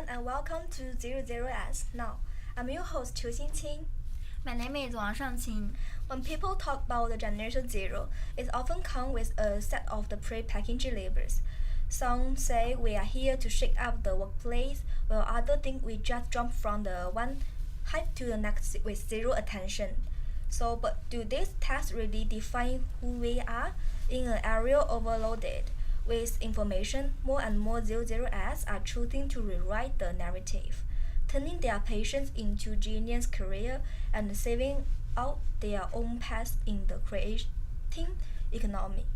everyone, and welcome to 00's. Now, I'm your host Qiu Xingqing. My name is Wang Shangqing. When people talk about the Generation Zero, it often comes with a set of the pre-packaged labels. Some say we are here to shake up the workplace, while others think we just jump from the one height to the next with zero attention. So, but do these tasks really define who we are in an area overloaded with information? More and more 00's are choosing to rewrite the narrative, turning their passions into genius career and saving out their own paths in the creating economy.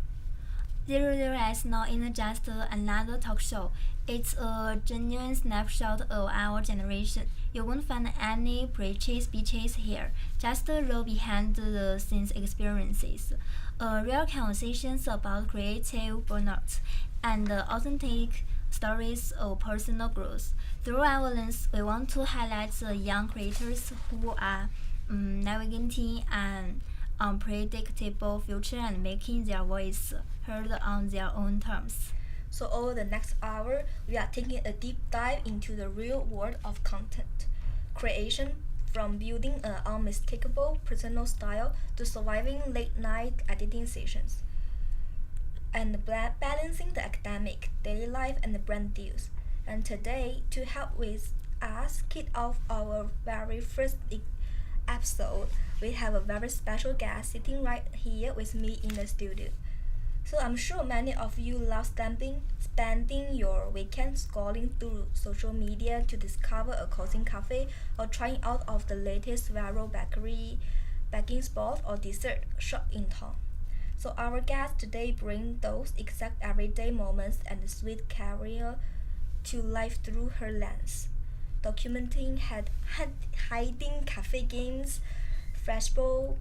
00's not in just another talk show. It's a genuine snapshot of our generation. You won't find any preachy speeches here, just real behind the scenes experiences, real conversations about creative burnouts, and authentic stories of personal growth. Through our lens, we want to highlight the young creators who are navigating an unpredictable future and making their voice heard on their own terms. So over the next hour, we are taking a deep dive into the real world of content creation, from building an unmistakable personal style to surviving late-night editing sessions, and balancing the academic, daily life, and the brand deals. And today, to help with us kick off our very first episode, we have a very special guest sitting right here with me in the studio. So I'm sure many of you love spending your weekend scrolling through social media to discover a cozy cafe or trying out of the latest viral baking spot or dessert shop in town. So our guest today bring those exact everyday moments and sweet career to life through her lens, documenting hiding cafe games, freshbowl,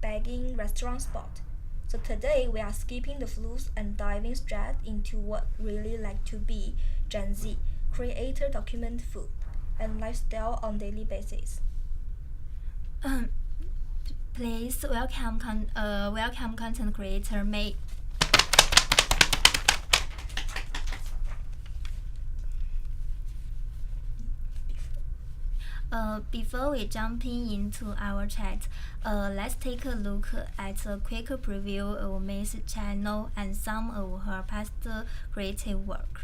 bagging restaurant spot. So today we are skipping the flues and diving straight into what really like to be Gen Z creator document food and lifestyle on daily basis. Please welcome content creator May. Before we jump into our chat, let's take a look at a quick preview of May's channel and some of her past creative work.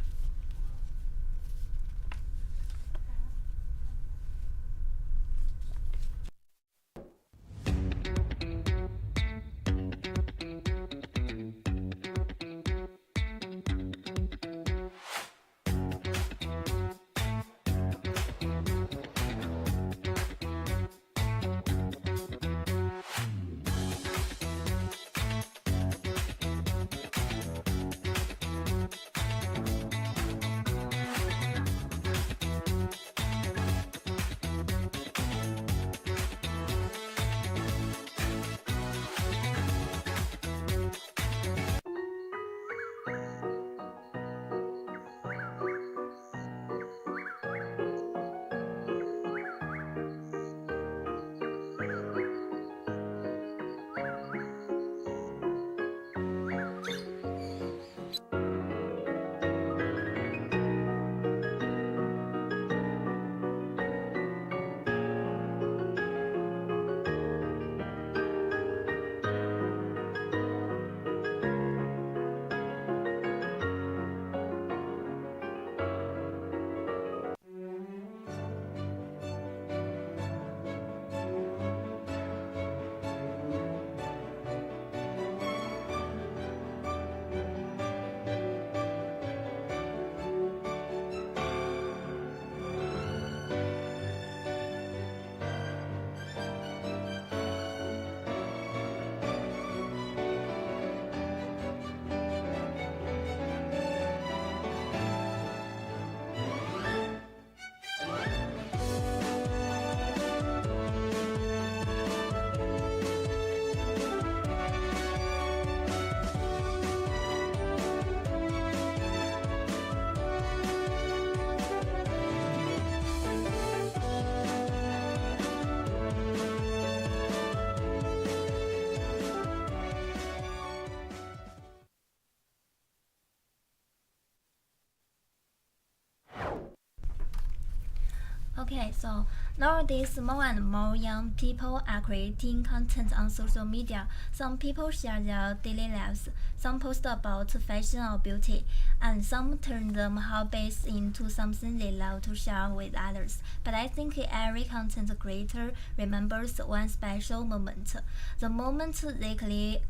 Okay, so nowadays more and more young people are creating content on social media. Some people share their daily lives, some post about fashion or beauty, and some turn them hobbies into something they love to share with others. But I think every content creator remembers one special moment. The moment they click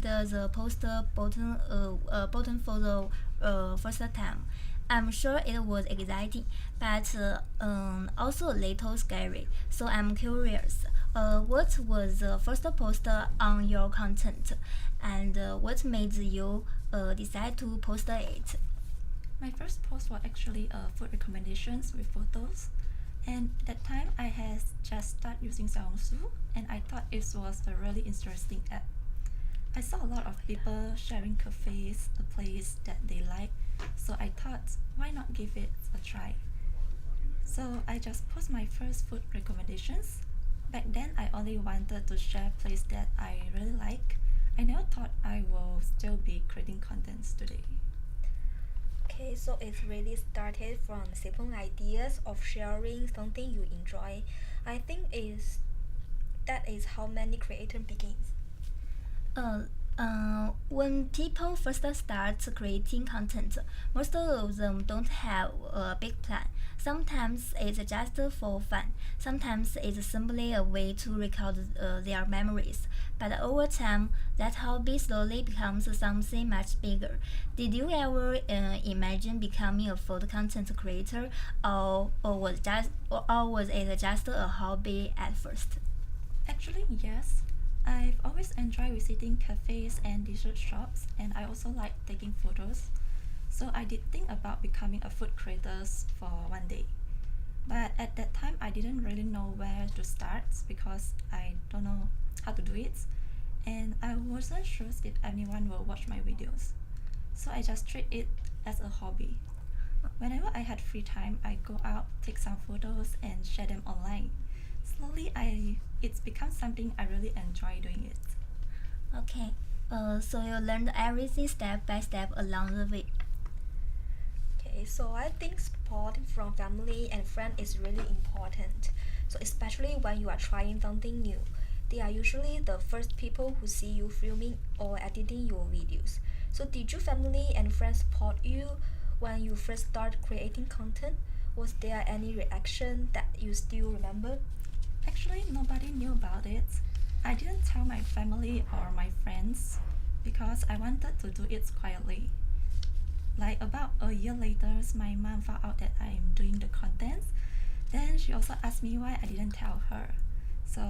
the post button for the first time. I'm sure it was exciting, but also a little scary. So I'm curious. What was the first post on your content, and what made you decide to post it? My first post was actually food recommendations with photos, and at that time I had just started using Xiaohongshu, and I thought it was a really interesting app. I saw a lot of people sharing cafes, a place that they like, so I thought, why not give it a try? So I just post my first food recommendations. Back then, I only wanted to share place that I really like. I never thought I will still be creating contents today. Okay, so it really started from simple ideas of sharing something you enjoy. I think that is how many creators begins. When people first start creating content, most of them don't have a big plan. Sometimes it's just for fun. Sometimes it's simply a way to record their memories. But over time, that hobby slowly becomes something much bigger. Did you ever imagine becoming a food content creator, or was it just a hobby at first? Actually, yes. I've always enjoyed visiting cafes and dessert shops, and I also like taking photos. So I did think about becoming a food creator for one day. But at that time, I didn't really know where to start because I don't know how to do it, and I wasn't sure if anyone will watch my videos. So I just treat it as a hobby. Whenever I had free time, I go out, take some photos, and share them online. Slowly, it's become something I really enjoy doing it. Okay, so you learned everything step by step along the way. Okay, so I think support from family and friends is really important. So especially when you are trying something new. They are usually the first people who see you filming or editing your videos. So did your family and friends support you when you first started creating content? Was there any reaction that you still remember? Actually, nobody knew about it. I didn't tell my family or my friends because I wanted to do it quietly. Like about a year later, my mom found out that I'm doing the contents. Then she also asked me why I didn't tell her. So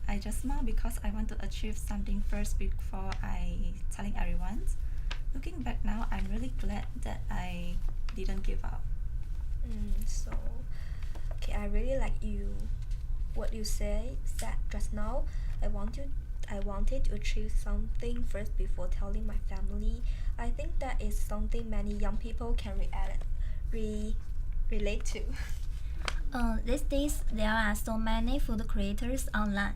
I just smiled because I want to achieve something first before I telling everyone. Looking back now, I'm really glad that I didn't give up. So, okay, I really like what you said just now. I wanted to achieve something first before telling my family. I think that is something many young people can relate to. These days, there are so many food creators online.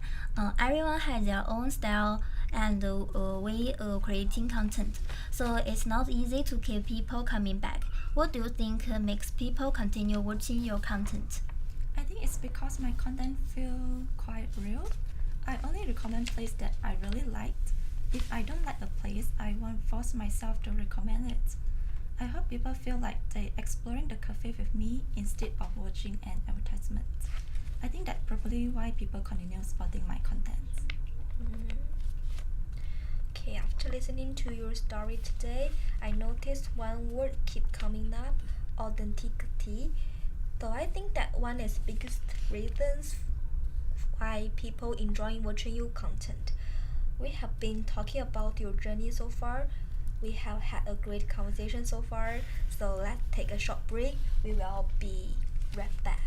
Everyone has their own style and way of creating content, so it's not easy to keep people coming back. What do you think makes people continue watching your content? I think it's because my content feel quite real. I only recommend place that I really liked. If I don't like a place, I won't force myself to recommend it. I hope people feel like they exploring the cafe with me instead of watching an advertisement. I think that's probably why people continue spotting my content. Mm. Okay, after listening to your story today, I noticed one word keep coming up: authenticity. So I think that one is biggest reasons why people enjoy watching your content. We have been talking about your journey so far. We have had a great conversation so far. So let's take a short break. We will be right back.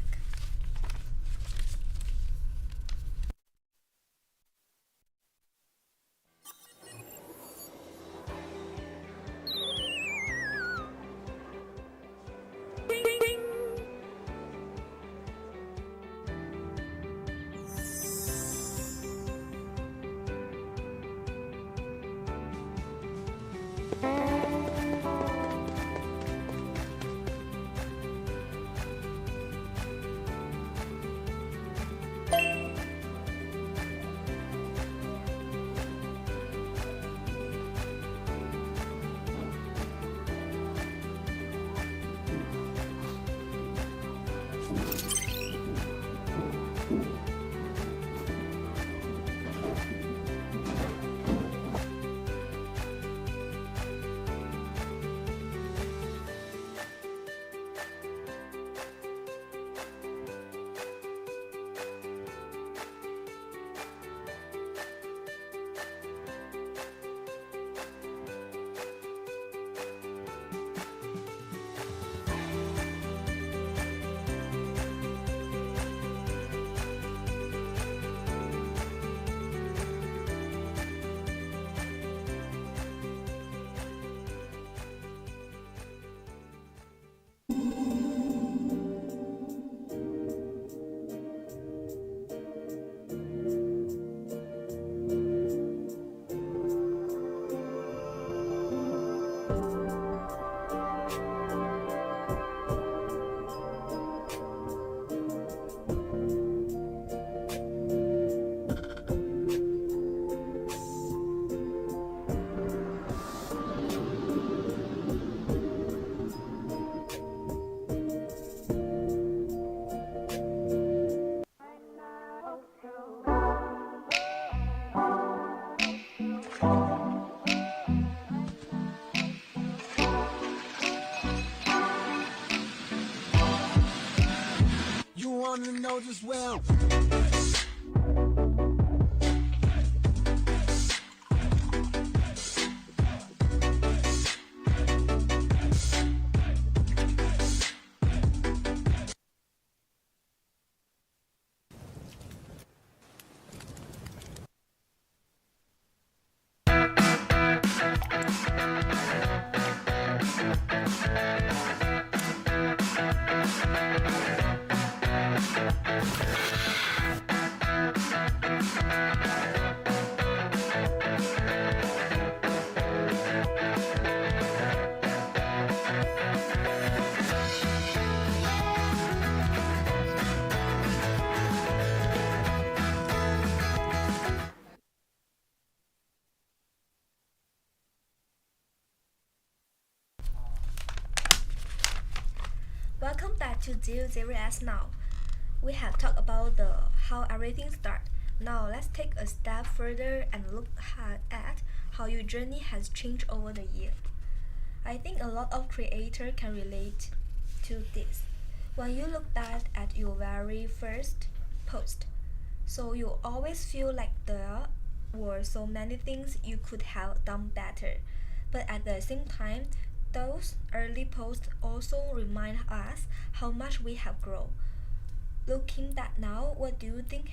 You wanna know just well. Welcome back to 00's now. We have talked about how everything started. Now let's take a step further and look at how your journey has changed over the year. I think a lot of creators can relate to this. When you look back at your very first post, so you always feel like there were so many things you could have done better. But at the same time, those early posts also remind us how much we have grown. Looking back now, what do you think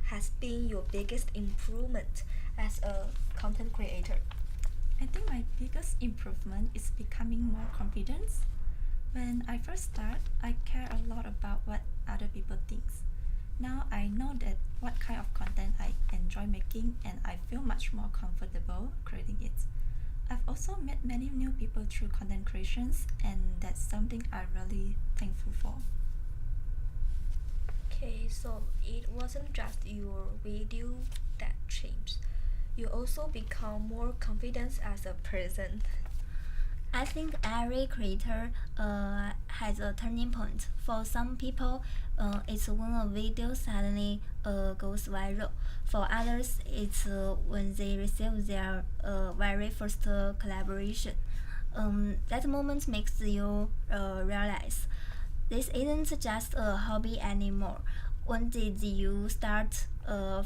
has been your biggest improvement as a content creator? I think my biggest improvement is becoming more confident. When I first start, I care a lot about what other people think. Now I know that what kind of content I enjoy making and I feel much more comfortable creating it. I've also met many new people through content creations and that's something I'm really thankful for. Okay, so it wasn't just your video that changed. You also become more confident as a person. I think every creator has a turning point. For some people, it's when a video suddenly goes viral. For others, it's when they receive their very first collaboration. That moment makes you realize this isn't just a hobby anymore. When did you start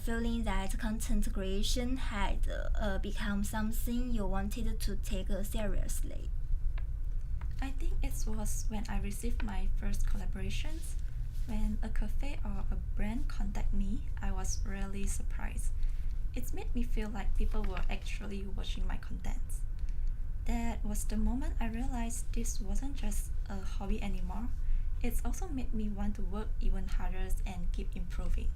feeling that content creation had become something you wanted to take seriously? I think it was when I received my first collaborations. When a cafe or a brand contact me, I was really surprised. It made me feel like people were actually watching my content. That was the moment I realized this wasn't just a hobby anymore. It's also made me want to work even harder and keep improving.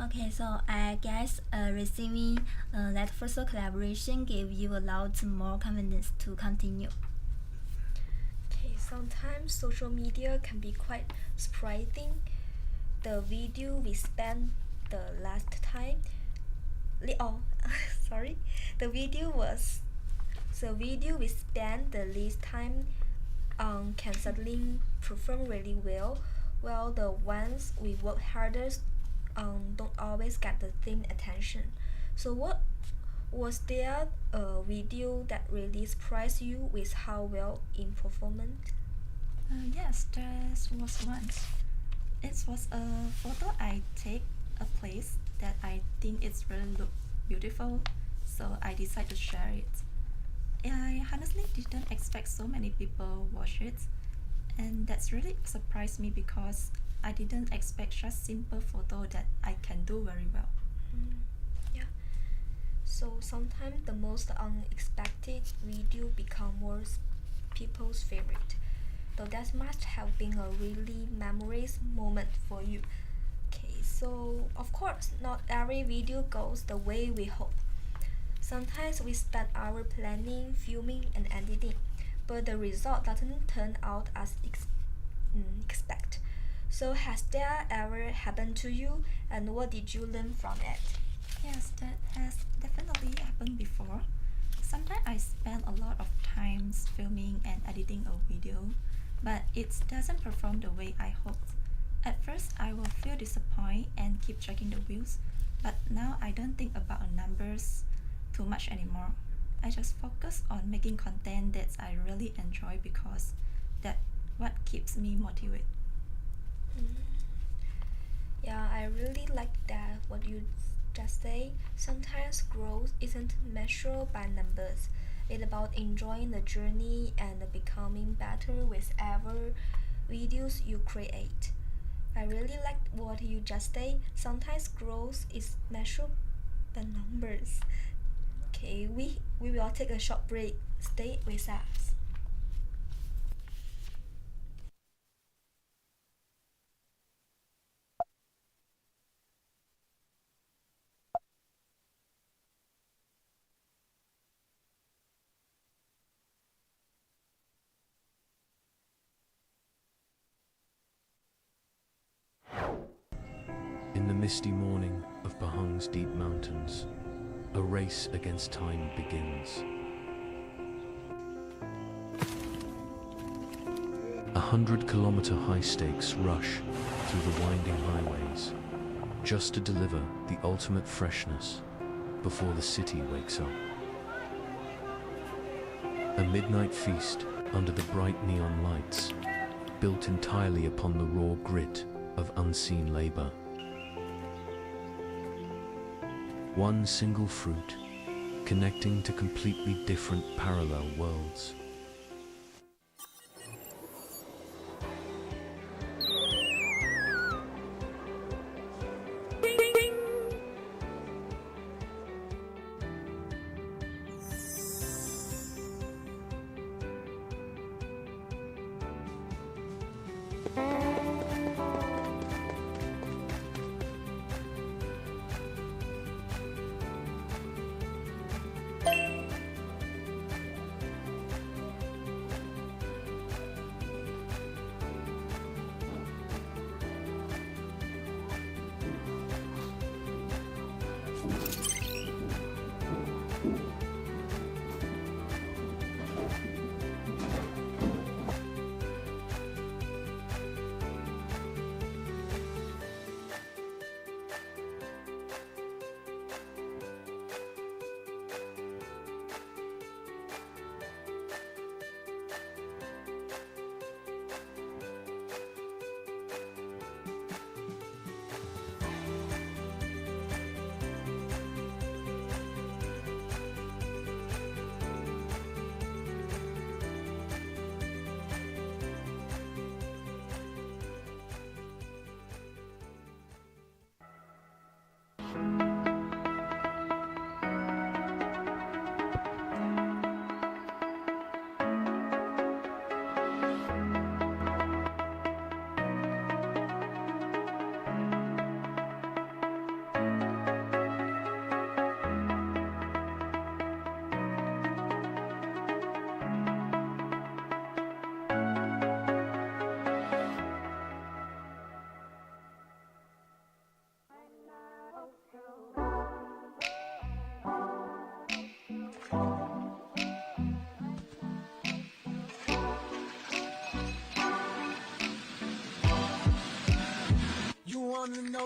Okay, so I guess receiving that first collaboration gave you a lot more confidence to continue. Okay, sometimes social media can be quite surprising. The video we spent the last time, sorry, the video we spent the least time on can suddenly perform really well. Well, the ones we work hardest on don't always get the same attention. So, what was there a video that really surprised you with how well it performed? Yes, there was once. It was a photo I take a place that I think it's really look beautiful, so I decided to share it. I honestly didn't expect so many people watch it, and that's really surprised me because I didn't expect such simple photo that I can do very well. Yeah. So sometimes the most unexpected video become worse people's favorite. So that must have been a really memorable moment for you. Okay, so of course not every video goes the way we hope. Sometimes we spend hours planning, filming, and editing, but the result doesn't turn out as expect. So has that ever happened to you, and what did you learn from it? Yes, that has definitely happened before. Sometimes I spend a lot of time filming and editing a video, but it doesn't perform the way I hoped. At first, I will feel disappointed and keep checking the views, but now I don't think about the numbers too much anymore. I just focus on making content that I really enjoy because that's what keeps me motivated. Yeah, I really like that what you just say. Sometimes growth isn't measured by numbers. It's about enjoying the journey and becoming better with every videos you create. I really like what you just say. Sometimes growth is measured by numbers. Okay, we will take a short break. Stay with us. In the misty morning of Pahang's deep mountains, a race against time begins. 100-kilometer high stakes rush through the winding highways just to deliver the ultimate freshness before the city wakes up. A midnight feast under the bright neon lights, built entirely upon the raw grit of unseen labor. One single fruit, connecting to completely different parallel worlds.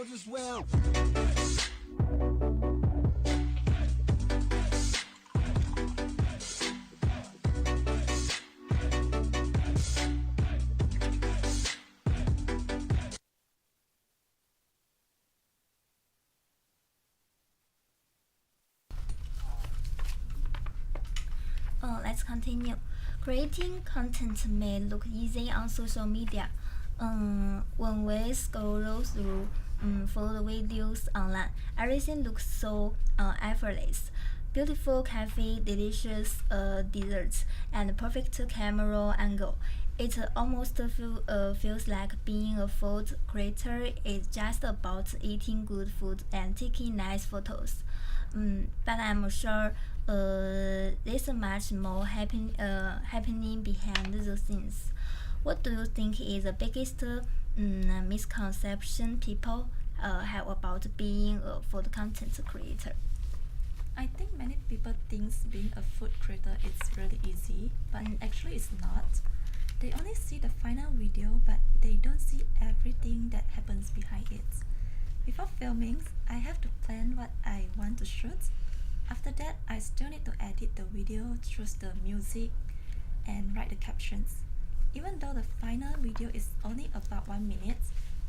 know this well. Let's continue. Creating content may look easy on social media. When we scroll through full videos online, everything looks so effortless. Beautiful cafe, delicious desserts, and perfect camera angle. It almost feels like being a food creator is just about eating good food and taking nice photos. But I'm sure there's much more happening behind the scenes. What do you think is the biggest misconception people have about being a food content creator? I think many people think being a food creator is really easy, but actually it's not. They only see the final video, but they don't see everything that happens behind it. Before filming, I have to plan what I want to shoot. After that, I still need to edit the video, choose the music, and write the captions. Even though the final video is only about 1 minute,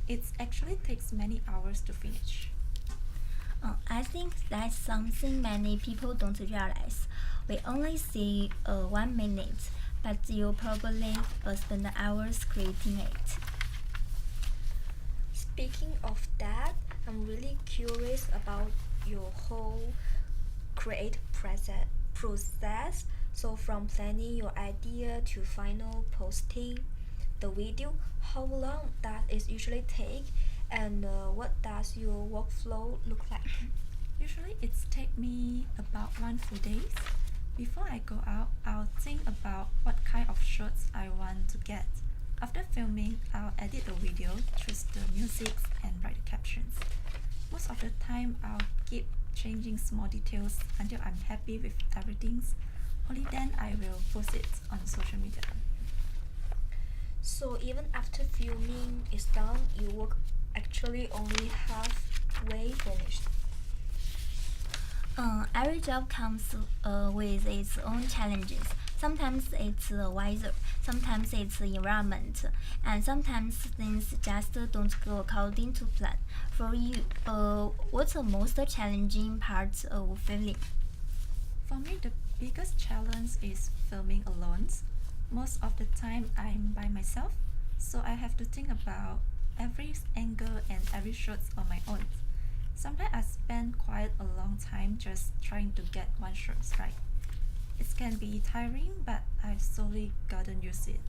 it actually takes many hours to finish. I think that's something many people don't realize. We only see 1 minute, but you probably spend hours creating it. Speaking of that, I'm really curious about your whole create process. So from planning your idea to final posting the video, how long does it usually take, and what does your workflow look like? Usually it's take me about 1 full day. Before I go out, I'll think about what kind of shots I want to get. After filming, I'll edit the video, choose the music, and write the captions. Most of the time, I'll keep changing small details until I'm happy with everything. Only then I will post it on social media. So even after filming is done, your work actually only halfway finished. Every job comes with its own challenges. Sometimes it's the weather, sometimes it's the environment, and sometimes things just don't go according to plan. For you, what's the most challenging part of filming? For me, the biggest challenge is filming alone. Most of the time, I'm by myself, so I have to think about every angle and every shot on my own. Sometimes I spend quite a long time just trying to get one shot right. It can be tiring, but I've slowly gotten used to it.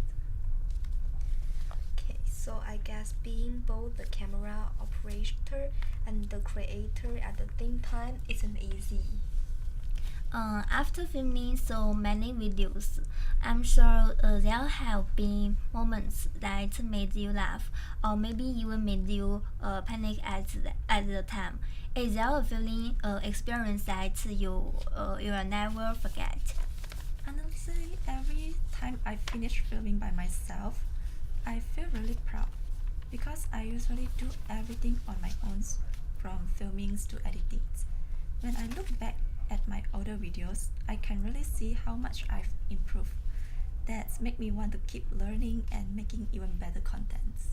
Okay, so I guess being both the camera operator and the creator at the same time isn't easy. After filming so many videos, I'm sure there have been moments that made you laugh, or maybe even made you panic at the time. Is there a feeling experience that you will never forget? Honestly, every time I finish filming by myself, I feel really proud because I usually do everything on my own, from filmings to editing. When I look back at my older videos, I can really see how much I've improved. That makes me want to keep learning and making even better contents.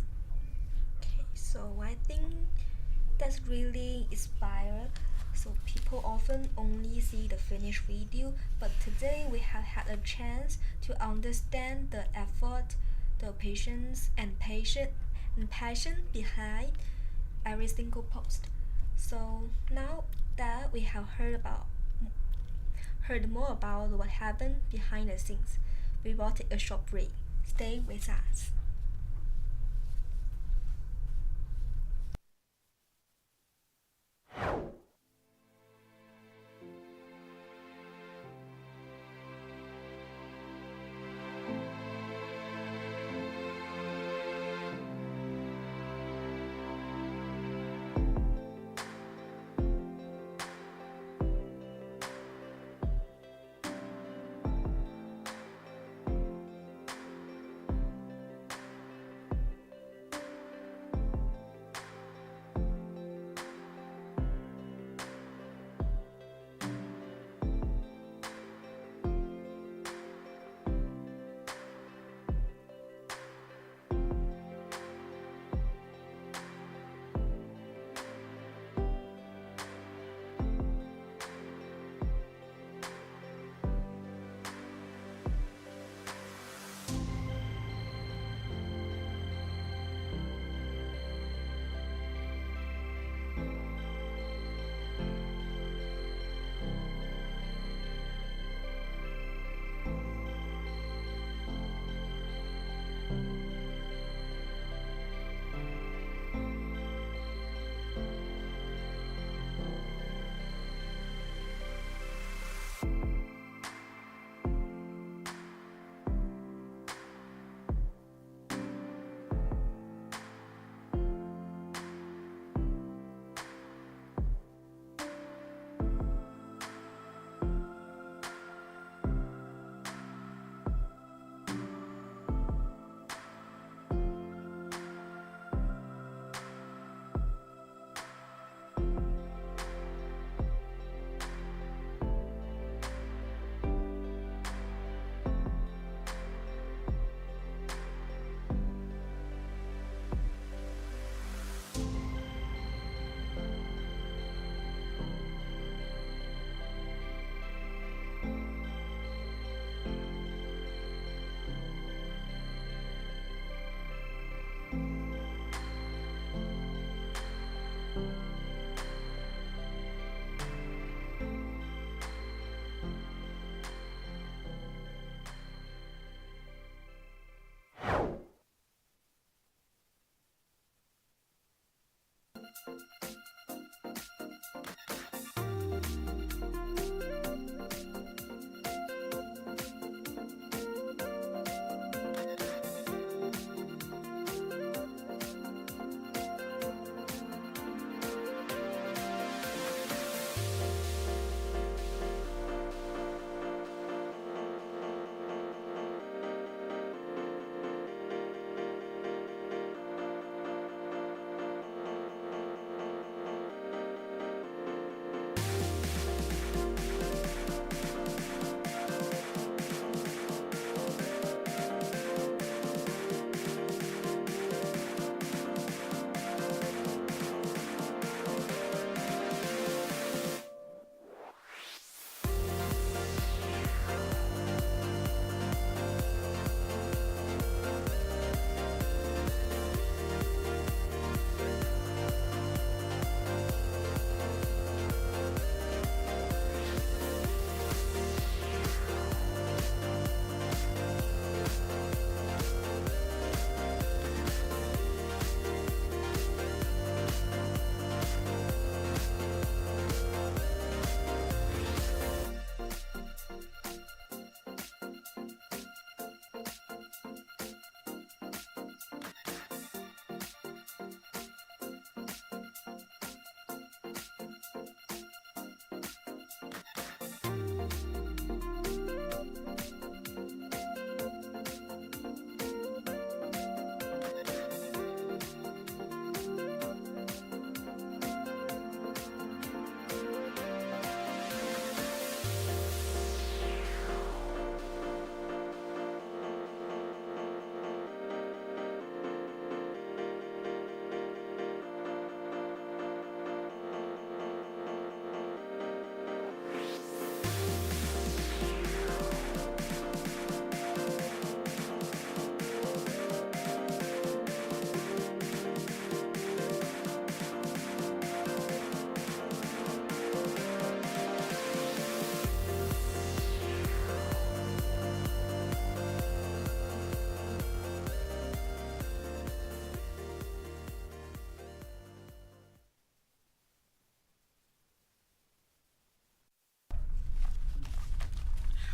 Okay, so I think that's really inspired. So people often only see the finished video, but today we have had a chance to understand the effort, the patience and passion behind every single post. So now that we have heard more about what happened behind the scenes, we will take a short break. Stay with us.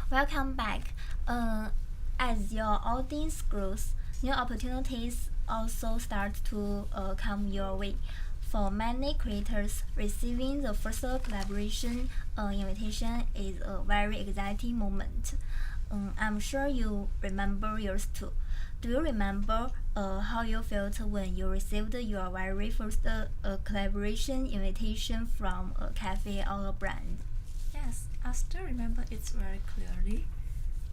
Welcome back. As your audience grows, new opportunities also start to come your way. For many creators, receiving the first collaboration invitation is a very exciting moment. I'm sure you remember yours too. Do you remember how you felt when you received your very first collaboration invitation from a cafe or a brand? Yes, I still remember it very clearly.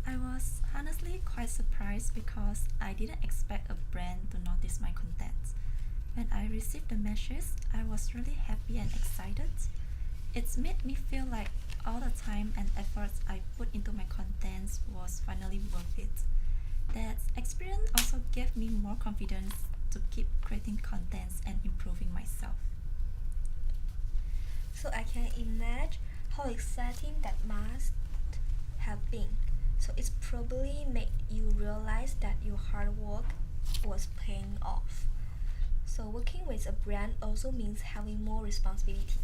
I was honestly quite surprised because I didn't expect a brand to notice my content. When I received the message, I was really happy and excited. It's made me feel like all the time and efforts I put into my contents was finally worth it. That experience also gave me more confidence to keep creating contents and improving myself. So I can imagine how exciting that must have been. So it's probably made you realize that your hard work was paying off. So working with a brand also means having more responsibility.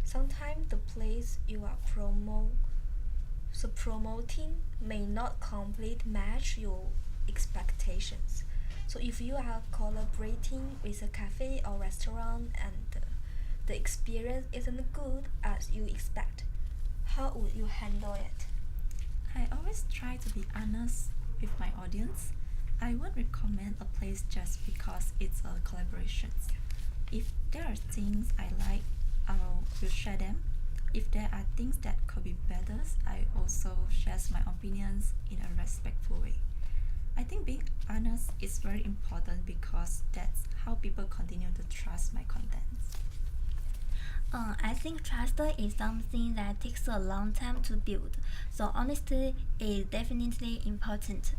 Sometimes the place you are promoting may not completely match your expectations. So if you are collaborating with a cafe or restaurant and the experience isn't good as you expect, how would you handle it? I always try to be honest with my audience. I won't recommend a place just because it's a collaboration. If there are things I like, I will share them. If there are things that could be better, I also share my opinions in a respectful way. I think being honest is very important because that's how people continue to trust my contents. I think trust is something that takes a long time to build, so honesty is definitely important.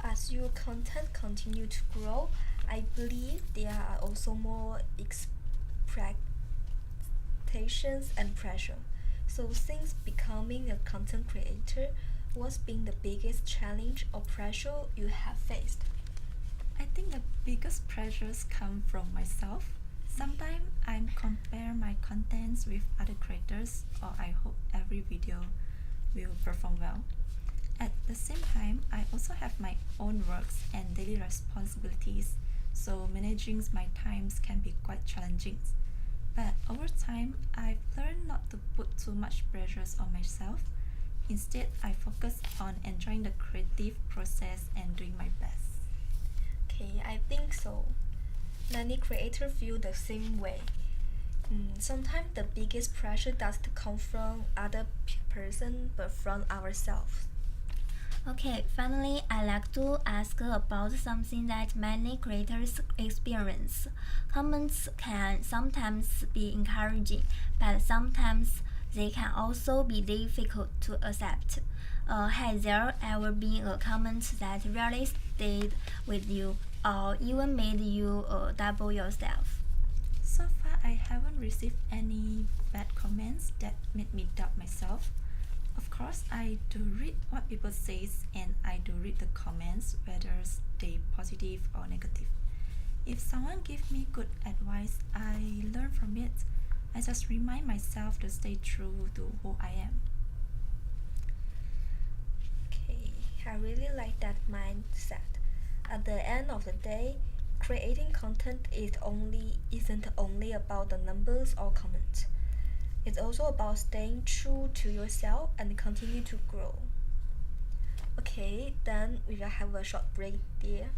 As your content continue to grow, I believe there are also more expectations and pressure. So since becoming a content creator, what's been the biggest challenge or pressure you have faced? I think the biggest pressures come from myself. Sometimes I compare my contents with other creators, or I hope every video will perform well. At the same time, I also have my own works and daily responsibilities, so managing my times can be quite challenging. But over time, I've learned not to put too much pressures on myself. Instead, I focus on enjoying the creative process and doing my best. Okay, I think so. Many creators feel the same way. Sometimes the biggest pressure doesn't come from other person but from ourselves. Okay, finally, I like to ask about something that many creators experience. Comments can sometimes be encouraging, but sometimes they can also be difficult to accept. Has there ever been a comment that really stayed with you or even made you double yourself? So far, I haven't received any bad comments that made me doubt myself. Of course, I do read what people say and I do read the comments, whether they positive or negative. If someone gives me good advice, I learn from it. I just remind myself to stay true to who I am. Okay, I really like that mindset. At the end of the day, creating content isn't only about the numbers or comments. It's also about staying true to yourself and continue to grow. Okay, then we will have a short break there.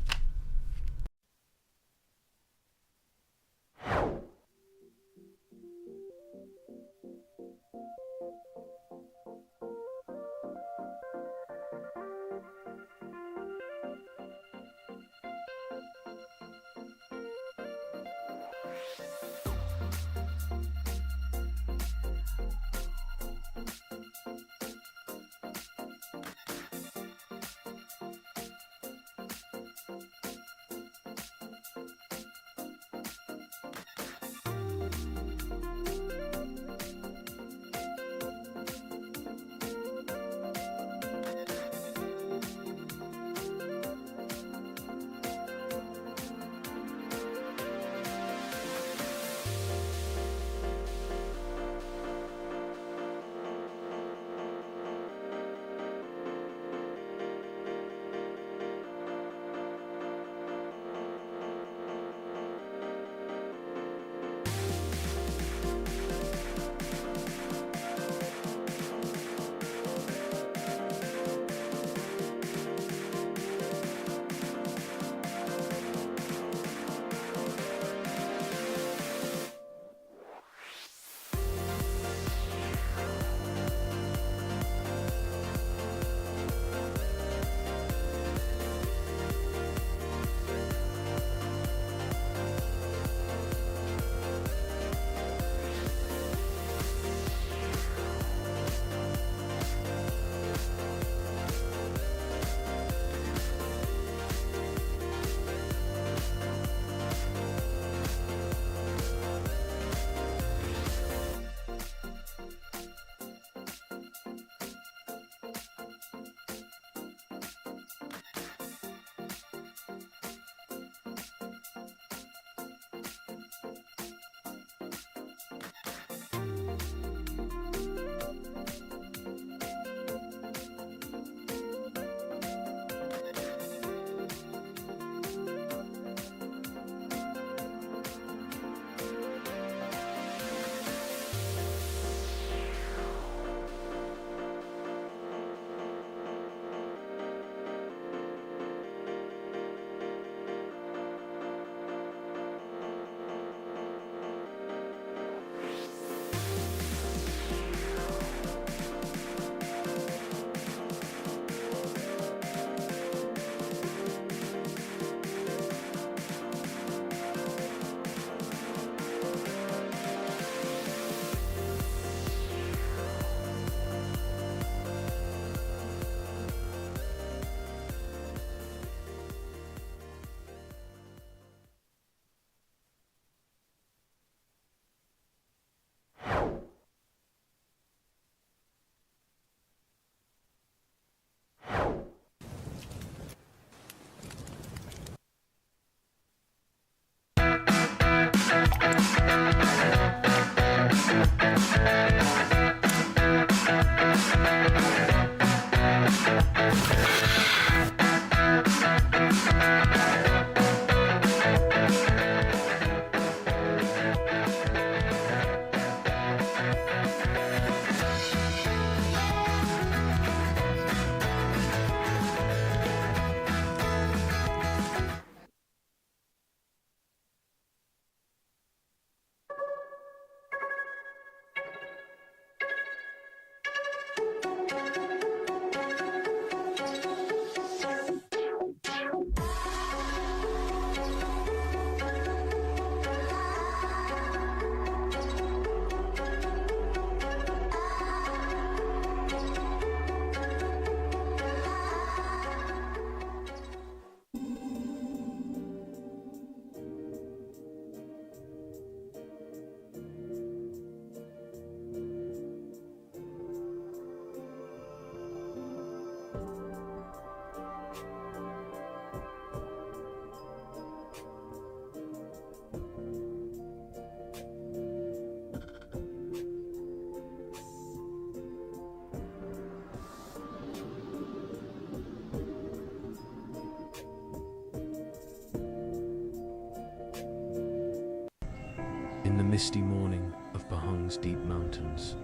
misty morning of Pahang's deep mountains,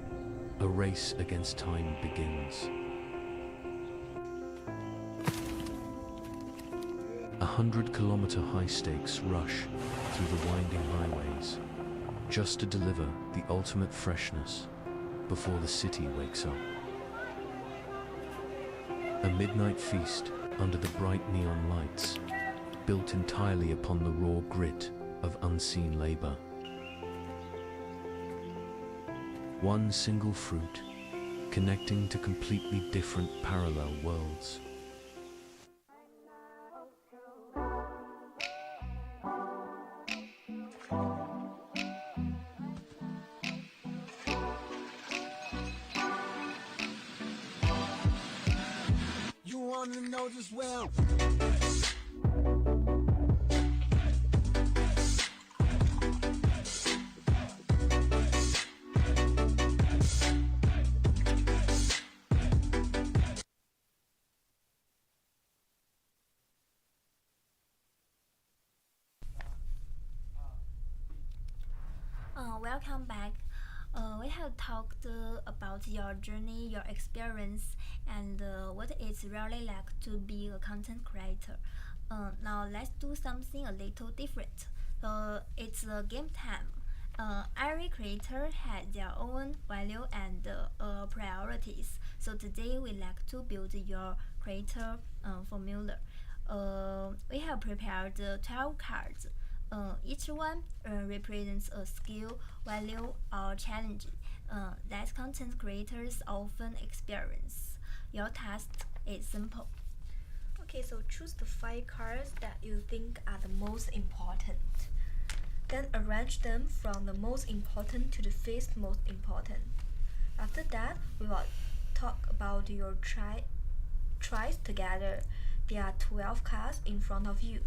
a race against time begins. 100-kilometer high-stakes rush through the winding highways, just to deliver the ultimate freshness before the city wakes up. A midnight feast under the bright neon lights, built entirely upon the raw grit of unseen labor. One single fruit, connecting to completely different parallel worlds. You wanna know just well. Welcome back. We have talked about your journey, your experience, and what it's really like to be a content creator. Now let's do something a little different. It's a game time. Every creator has their own value and priorities. So today we like to build your creator formula. We have prepared 12 cards. Each one represents a skill, value, or challenge that content creators often experience. Your task is simple. Okay, so choose the 5 cards that you think are the most important. Then arrange them from the most important to the fifth most important. After that, we will talk about your tries together. There are 12 cards in front of you.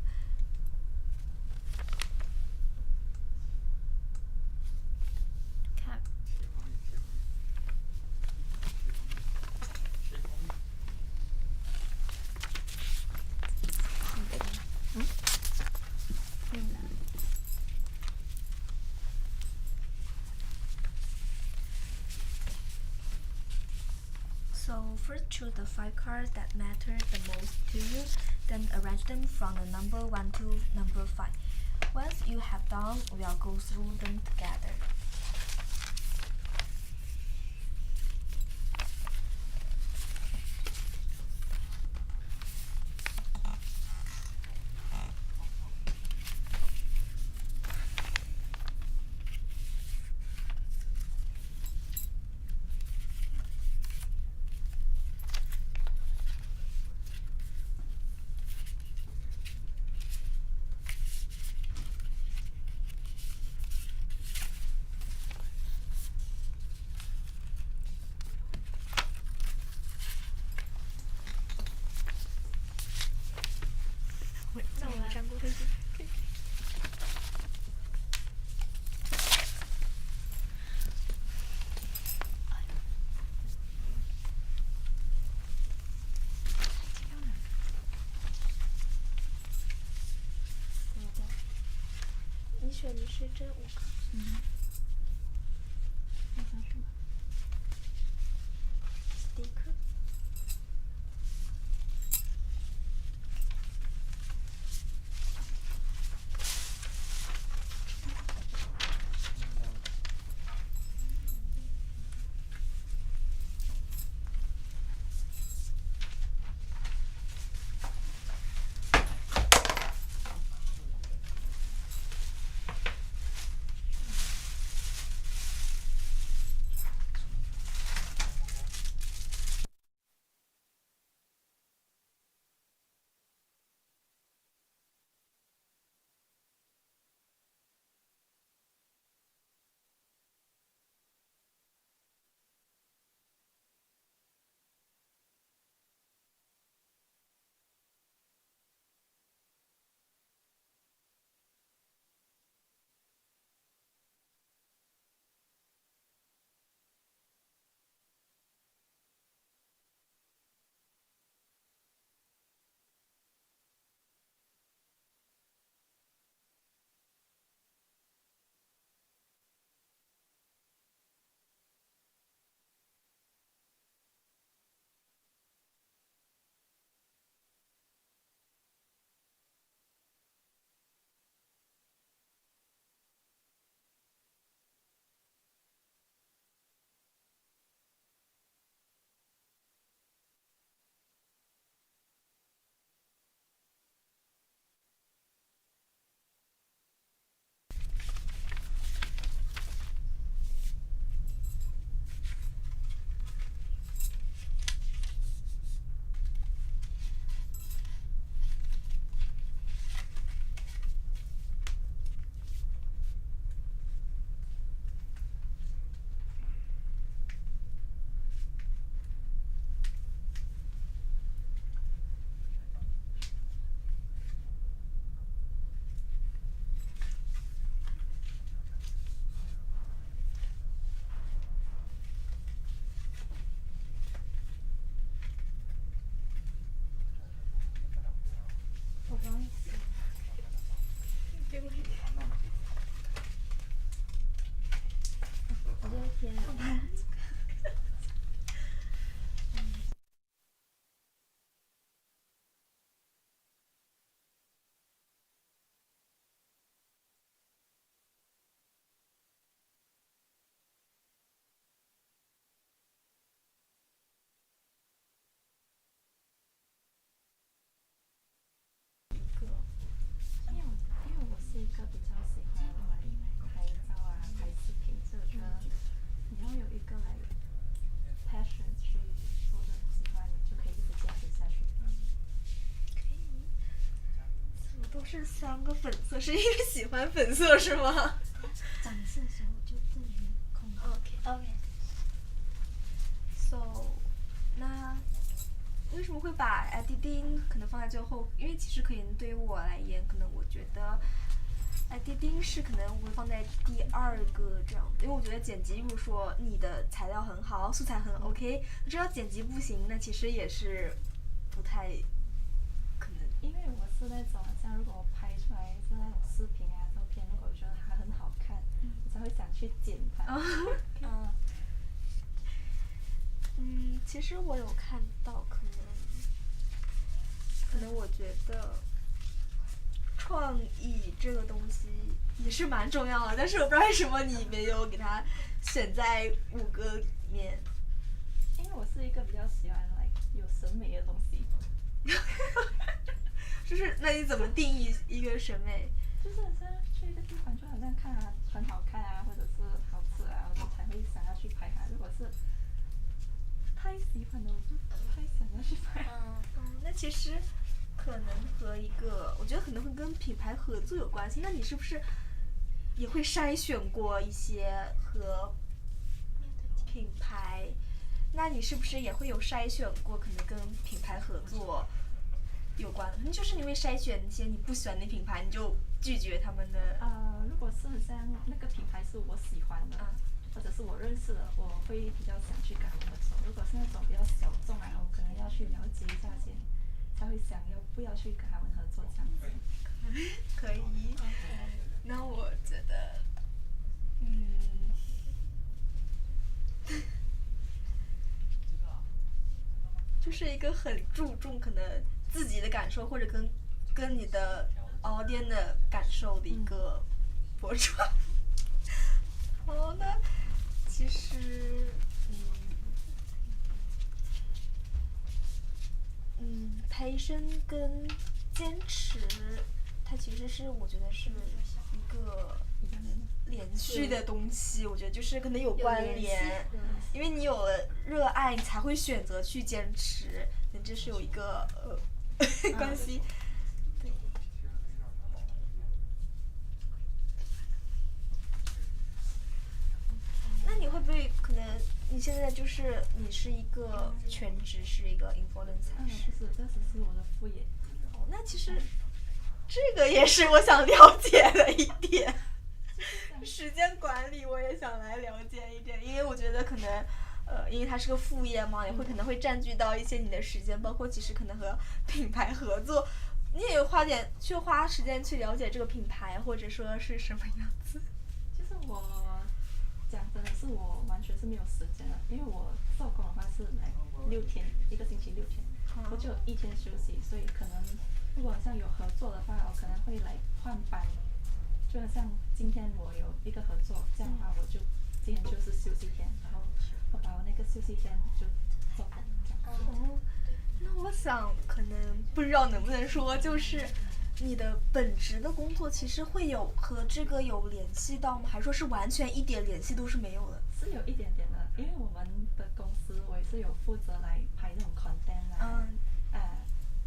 So first choose the 5 cards that matter the most to you, then arrange them from the number 1 to number 5. Once you have done, we'll go through them together.你选的是这5个。那叫什么？ Sticker。天啊！因为我是一个比较喜欢来拍照啊、拍视频，所以我觉得你要有一个来 passion 去做的喜欢，你就可以一直坚持下去。怎么都是3个粉色？是因为喜欢粉色是吗展示的时候就这里空。？OK。So， 那为什么会把 editing 可能放在最后？因为其实可能对于我来言，可能我觉得 editing 是可能我会放在第2个这样，因为我觉得剪辑，如果说你的材料很好，素材很 OK，只要剪辑不行，那其实也是不太可能。因为我是那种像如果我拍出来是那种视频啊、照片，如果我觉得它很好看，我才会想去剪它。其实我有看到，可能我觉得创意这个东西也是蛮重要的，但是我不知道为什么你没有给它选在5个里面。因为我是一个比较喜欢有审美的东西。就是那你怎么定义一个审美？就是好像去一个地方，就好像看啊很好看啊，或者是好吃啊，我才会想要去拍它。如果是太喜欢的，我就不太想要去拍。那其实可能和我觉得可能会跟品牌合作有关系。那你是不是也会筛选过一些和品牌？那你是不是也会有筛选过可能跟品牌合作有关的？就是你会筛选一些你不喜欢的品牌，你就拒绝他们的。如果是像那个品牌是我喜欢的，或者是我认识的，我会比较想去跟他们合作。如果是那种比较小众啊，我可能要去了解一下先，才会想要不要去跟他们合作这样子。可以。那我觉得，就是一个很注重可能自己的感受，或者跟你的 audience 的感受的一个博主。好，那其实，passion 跟坚持，它其实是我觉得是一个连续的东西，我觉得就是可能有关联，因为你有了热爱，你才会选择去坚持，这是有一个关系。对。那你会不会可能你现在就是你是一个全职是一个 influencer？不是，这只是我的副业。那其实这个也是我想了解的一点。时间管理我也想来了解一点，因为我觉得可能因为它是个副业嘛，也会可能会占据到一些你的时间，包括其实可能和品牌合作，你也有花时间去了解这个品牌，或者说是什么样子。就是我讲真的是我完全是没有时间的，因为我做工的话是6天，一个星期6天，我就有1天休息，所以可能如果像有合作的话，我可能会来换班。就像今天我有一个合作，这样的话我就今天就是休息天，然后我把我那个休息天就做工这样子。那我想可能不知道能不能说，就是你的本职的工作其实会有和这个有联系到吗？还是说是完全一点联系都是没有的？是有一点点的，因为我们的公司我也是有负责来拍那种 content 啦，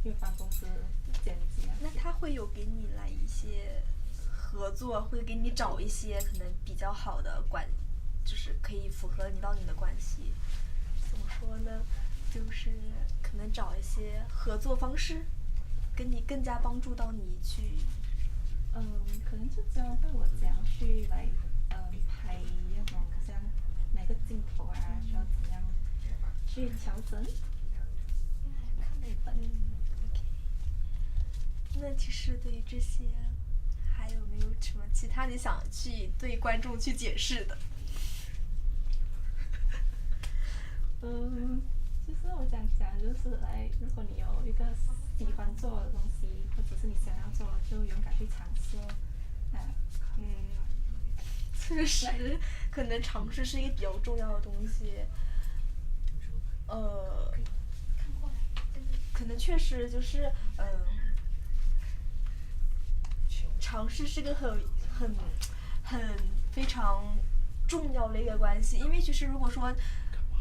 又帮公司剪辑啊。那他会有给你来一些合作，会给你找一些可能比较好的就是可以符合你的关系。怎么说呢？就是可能找一些合作方式，跟你更加帮助到你去。可能就教会我怎样去来拍那种像哪个镜头啊，需要怎样去调整。那其实对于这些，还有没有什么其他你想去对观众去解释的？其实我想讲就是来，如果你有一个喜欢做的东西，或者是你想要做，就勇敢去尝试哦。确实，可能尝试是一个比较重要的东西。可能确实就是尝试是个很非常重要的一个关系，因为其实如果说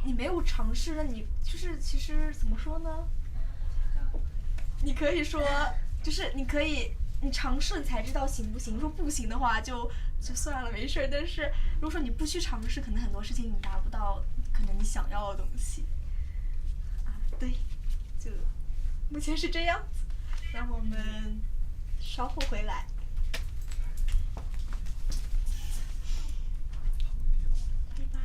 你没有尝试，那你就是其实怎么说呢？你可以说就是你尝试你才知道行不行，如果不行的话就算了没事儿。但是如果说你不去尝试，可能很多事情你达不到可能你想要的东西。对，就目前是这样子。那我们稍后回来。拜拜。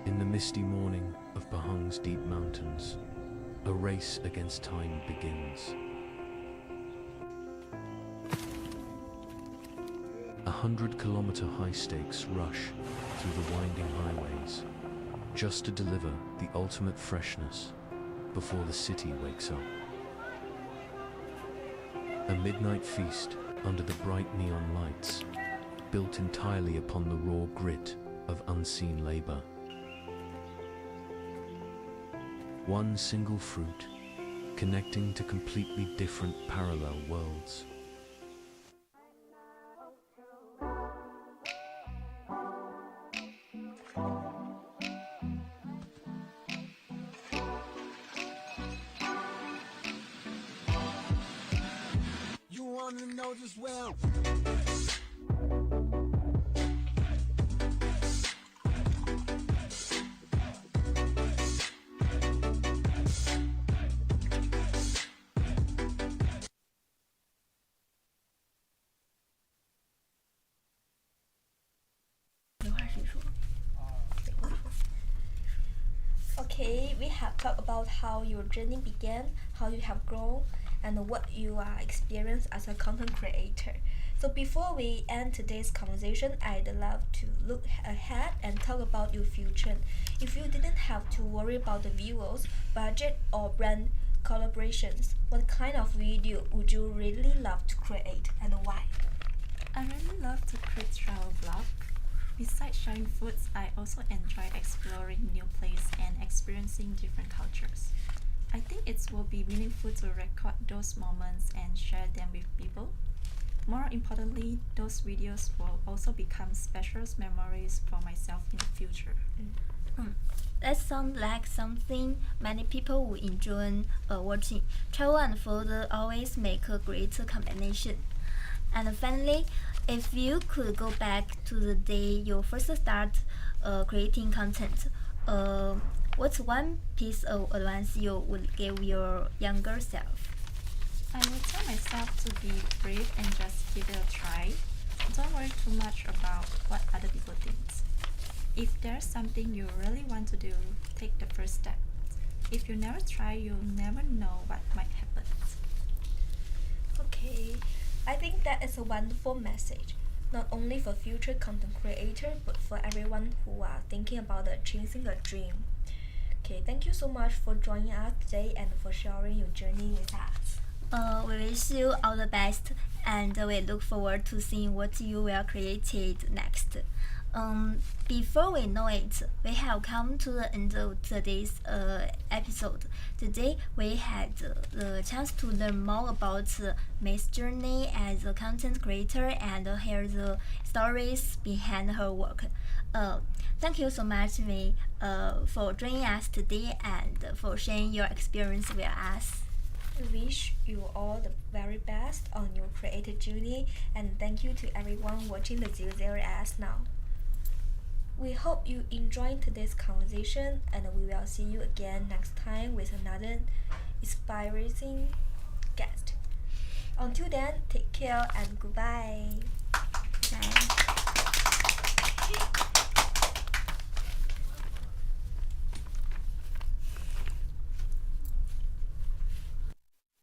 In the misty morning of Pahang's deep mountains, a race against time begins. 100-kilometer high-stakes rush through the winding highways, just to deliver the ultimate freshness before the city wakes up. A midnight feast under the bright neon lights, built entirely upon the raw grit of unseen labor. One single fruit, connecting to completely different parallel worlds. You wanna know just well. 没话谁说？Okay, we have talked about how your journey began, how you have grown, and what you are experienced as a content creator. So before we end today's conversation, I'd love to look ahead and talk about your future. If you didn't have to worry about the viewers, budget, or brand collaborations, what kind of video would you really love to create and why? I really love to create travel vlog. Besides sharing foods, I also enjoy exploring new places and experiencing different cultures. I think it will be meaningful to record those moments and share them with people. More importantly, those videos will also become special memories for myself in the future. That sounds like something many people will enjoy watching. Travel and food always make a great combination. And finally, if you could go back to the day you first start creating content, what's one piece of advice you would give your younger self? I would tell myself to be brave and just give it a try. Don't worry too much about what other people think. If there's something you really want to do, take the first step. If you never try, you'll never know what might happen. Okay, I think that is a wonderful message, not only for future content creators, but for everyone who are thinking about chasing a dream. Okay, thank you so much for joining us today and for sharing your journey with us. We wish you all the best, and we look forward to seeing what you will create next. Before we know it, we have come to the end of today's episode. Today, we had the chance to learn more about May's journey as a content creator and hear the stories behind her work. Thank you so much, May, for joining us today and for sharing your experience with us. We wish you all the very best on your creative journey, and thank you to everyone watching the 00's now. We hope you enjoyed today's conversation, and we will see you again next time with another inspiring guest. Until then, take care and goodbye. Bye.